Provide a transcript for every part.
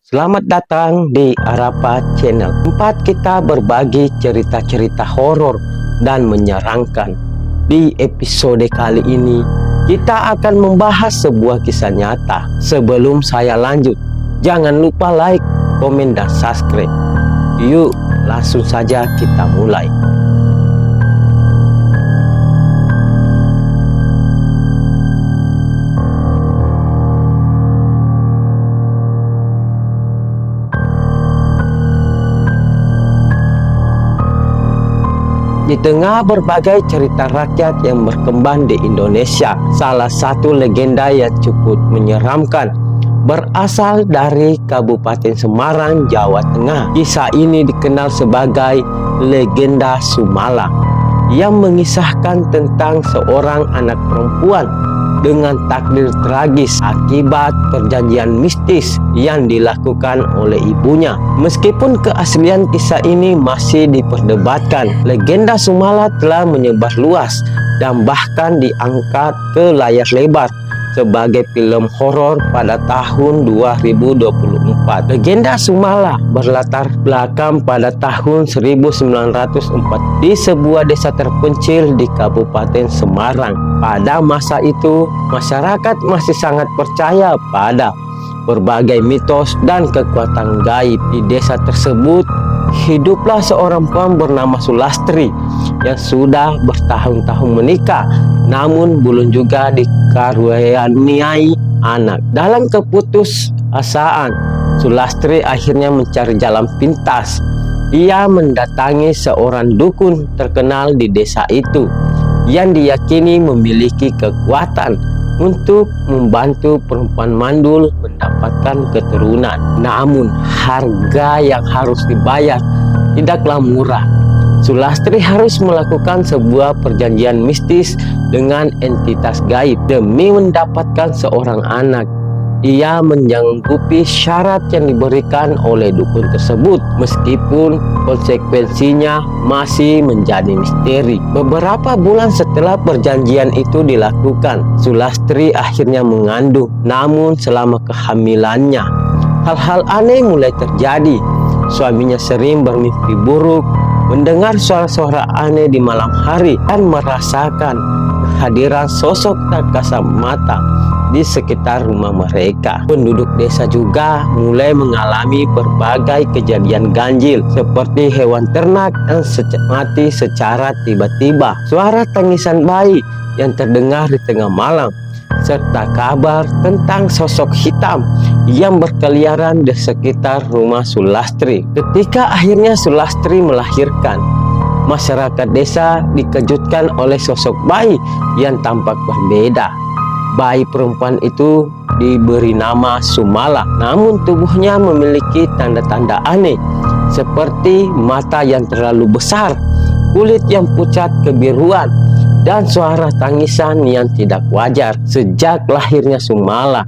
Selamat datang di Arapa Channel, tempat kita berbagi cerita-cerita horor dan menyeramkan. Di episode kali ini, kita akan membahas sebuah kisah nyata. Sebelum saya lanjut, jangan lupa like, komen, dan subscribe. Yuk, langsung saja kita mulai. Di tengah berbagai cerita rakyat yang berkembang di Indonesia, salah satu legenda yang cukup menyeramkan berasal dari Kabupaten Semarang, Jawa Tengah. Kisah ini dikenal sebagai legenda Sumala, yang mengisahkan tentang seorang anak perempuan dengan takdir tragis akibat perjanjian mistis yang dilakukan oleh ibunya. Meskipun keaslian kisah ini masih diperdebatkan, legenda Sumala telah menyebar luas dan bahkan diangkat ke layar lebar sebagai film horor pada tahun 2024. Legenda Sumala berlatar belakang pada tahun 1904 di sebuah desa terpencil di Kabupaten Semarang. Pada masa itu, masyarakat masih sangat percaya pada berbagai mitos dan kekuatan gaib. Di desa tersebut hiduplah seorang perempuan bernama Sulastri yang sudah bertahun-tahun menikah, namun belum juga dikaruniai anak. Dalam keputusasaan, Sulastri akhirnya mencari jalan pintas. Ia mendatangi seorang dukun terkenal di desa itu yang diyakini memiliki kekuatan untuk membantu perempuan mandul mendapatkan keturunan. Namun harga yang harus dibayar tidaklah murah. Sulastri harus melakukan sebuah perjanjian mistis dengan entitas gaib demi mendapatkan seorang anak. Ia menyanggupi syarat yang diberikan oleh dukun tersebut, meskipun konsekuensinya masih menjadi misteri. Beberapa bulan setelah perjanjian itu dilakukan, Sulastri akhirnya mengandung. Namun selama kehamilannya, hal-hal aneh mulai terjadi. Suaminya sering bermimpi buruk, mendengar suara-suara aneh di malam hari, dan merasakan kehadiran sosok tak kasat mata di sekitar rumah mereka. Penduduk desa juga mulai mengalami berbagai kejadian ganjil, seperti hewan ternak yang mati secara tiba-tiba, suara tangisan bayi yang terdengar di tengah malam, serta kabar tentang sosok hitam yang berkeliaran di sekitar rumah Sulastri. Ketika akhirnya Sulastri melahirkan, masyarakat desa dikejutkan oleh sosok bayi yang tampak berbeda. Bayi perempuan itu diberi nama Sumala, namun tubuhnya memiliki tanda-tanda aneh, seperti mata yang terlalu besar, kulit yang pucat kebiruan, dan suara tangisan yang tidak wajar. Sejak lahirnya Sumala,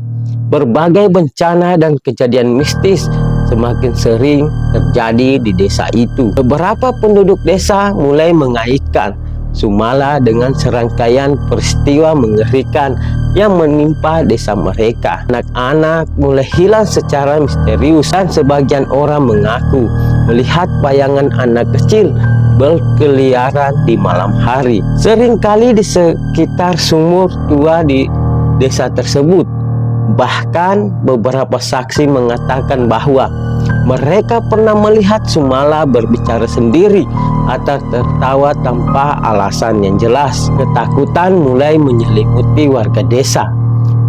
berbagai bencana dan kejadian mistis semakin sering terjadi di desa itu. Beberapa penduduk desa mulai mengaitkan Sumala dengan serangkaian peristiwa mengerikan yang menimpa desa mereka. Anak-anak mulai hilang secara misterius, dan sebagian orang mengaku melihat bayangan anak kecil berkeliaran di malam hari, seringkali di sekitar sumur tua di desa tersebut. Bahkan beberapa saksi mengatakan bahwa mereka pernah melihat Sumala berbicara sendiri atau tertawa tanpa alasan yang jelas. Ketakutan mulai menyelimuti warga desa.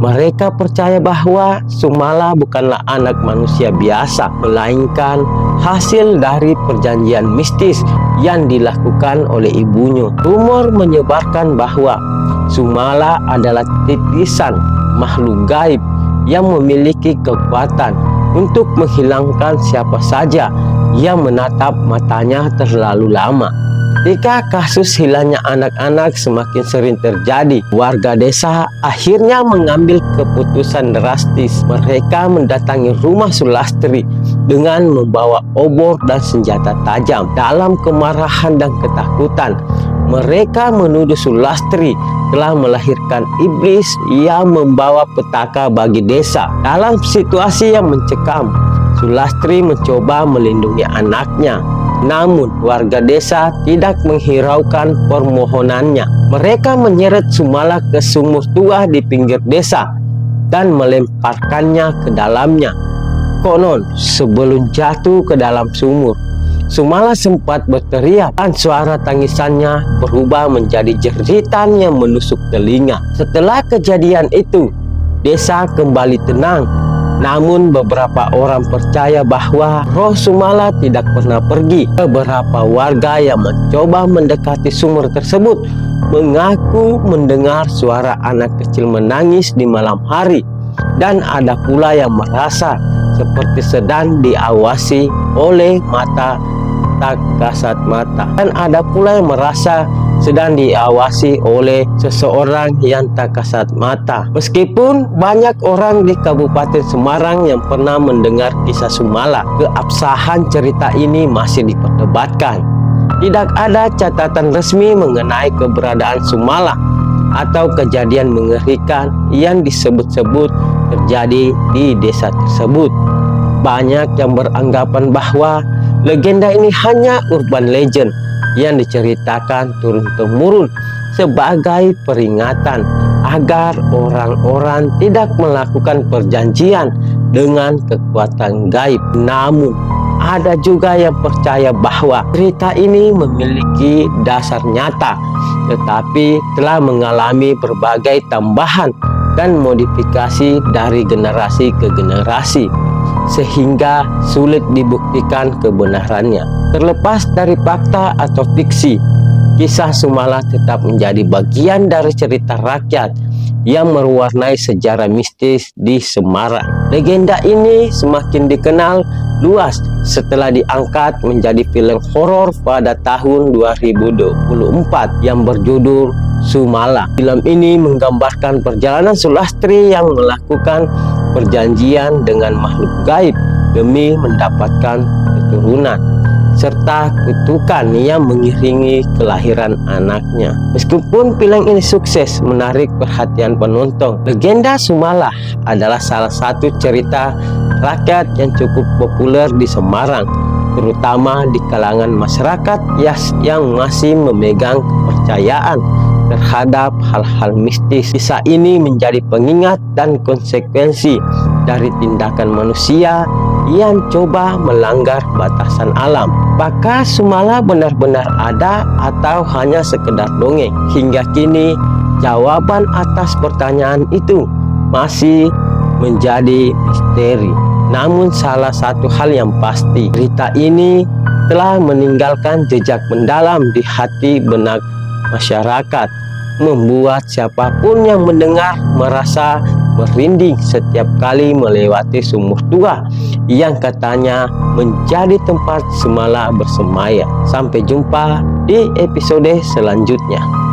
Mereka percaya bahwa Sumala bukanlah anak manusia biasa, melainkan hasil dari perjanjian mistis yang dilakukan oleh ibunya. Rumor menyebarkan bahwa Sumala adalah titisan makhluk gaib yang memiliki kekuatan untuk menghilangkan siapa saja yang menatap matanya terlalu lama. Ketika kasus hilangnya anak-anak semakin sering terjadi, warga desa akhirnya mengambil keputusan drastis. Mereka mendatangi rumah Sulastri dengan membawa obor dan senjata tajam. Dalam kemarahan dan ketakutan, mereka menuduh Sulastri telah melahirkan iblis yang membawa petaka bagi desa. Dalam situasi yang mencekam, Sulastri mencoba melindungi anaknya, namun warga desa tidak menghiraukan permohonannya. Mereka menyeret Sumala ke sumur tua di pinggir desa dan melemparkannya ke dalamnya. Konon, sebelum jatuh ke dalam sumur, Sumala sempat berteriak dan suara tangisannya berubah menjadi jeritan yang menusuk telinga. Setelah kejadian itu, desa kembali tenang. Namun beberapa orang percaya bahwa roh Sumala tidak pernah pergi. Beberapa warga yang mencoba mendekati sumur tersebut mengaku mendengar suara anak kecil menangis di malam hari. Dan ada pula yang merasa seperti sedang diawasi oleh mata tak kasat mata. Dan ada pula yang merasa sedang diawasi oleh seseorang yang tak kasat mata. Meskipun banyak orang di Kabupaten Semarang yang pernah mendengar kisah Sumala, keabsahan cerita ini masih diperdebatkan. Tidak ada catatan resmi mengenai keberadaan Sumala atau kejadian mengerikan yang disebut-sebut terjadi di desa tersebut. Banyak yang beranggapan bahwa legenda ini hanya urban legend yang diceritakan turun-temurun sebagai peringatan agar orang-orang tidak melakukan perjanjian dengan kekuatan gaib. Namun, ada juga yang percaya bahwa cerita ini memiliki dasar nyata, tetapi telah mengalami berbagai tambahan dan modifikasi dari generasi ke generasi, sehingga sulit dibuktikan kebenarannya. Terlepas dari fakta atau fiksi, kisah Sumala tetap menjadi bagian dari cerita rakyat yang mewarnai sejarah mistis di Semarang. Legenda ini semakin dikenal luas setelah diangkat menjadi film horor pada tahun 2024 yang berjudul Sumala. Film ini menggambarkan perjalanan Sulastri yang melakukan perjanjian dengan makhluk gaib demi mendapatkan keturunan, serta kutukan yang mengiringi kelahiran anaknya. Meskipun film ini sukses menarik perhatian penonton, legenda Sumala adalah salah satu cerita rakyat yang cukup populer di Semarang, terutama di kalangan masyarakat yang masih memegang kepercayaan terhadap hal-hal mistis. Kisah ini menjadi pengingat dan konsekuensi dari tindakan manusia yang coba melanggar batasan alam. Apakah Sumala benar-benar ada atau hanya sekedar dongeng? Hingga kini jawaban atas pertanyaan itu masih menjadi misteri. Namun salah satu hal yang pasti, cerita ini telah meninggalkan jejak mendalam di hati benak masyarakat, membuat siapapun yang mendengar merasa merinding setiap kali melewati sumur tua yang katanya menjadi tempat Sumala bersemaya. Sampai jumpa di episode selanjutnya.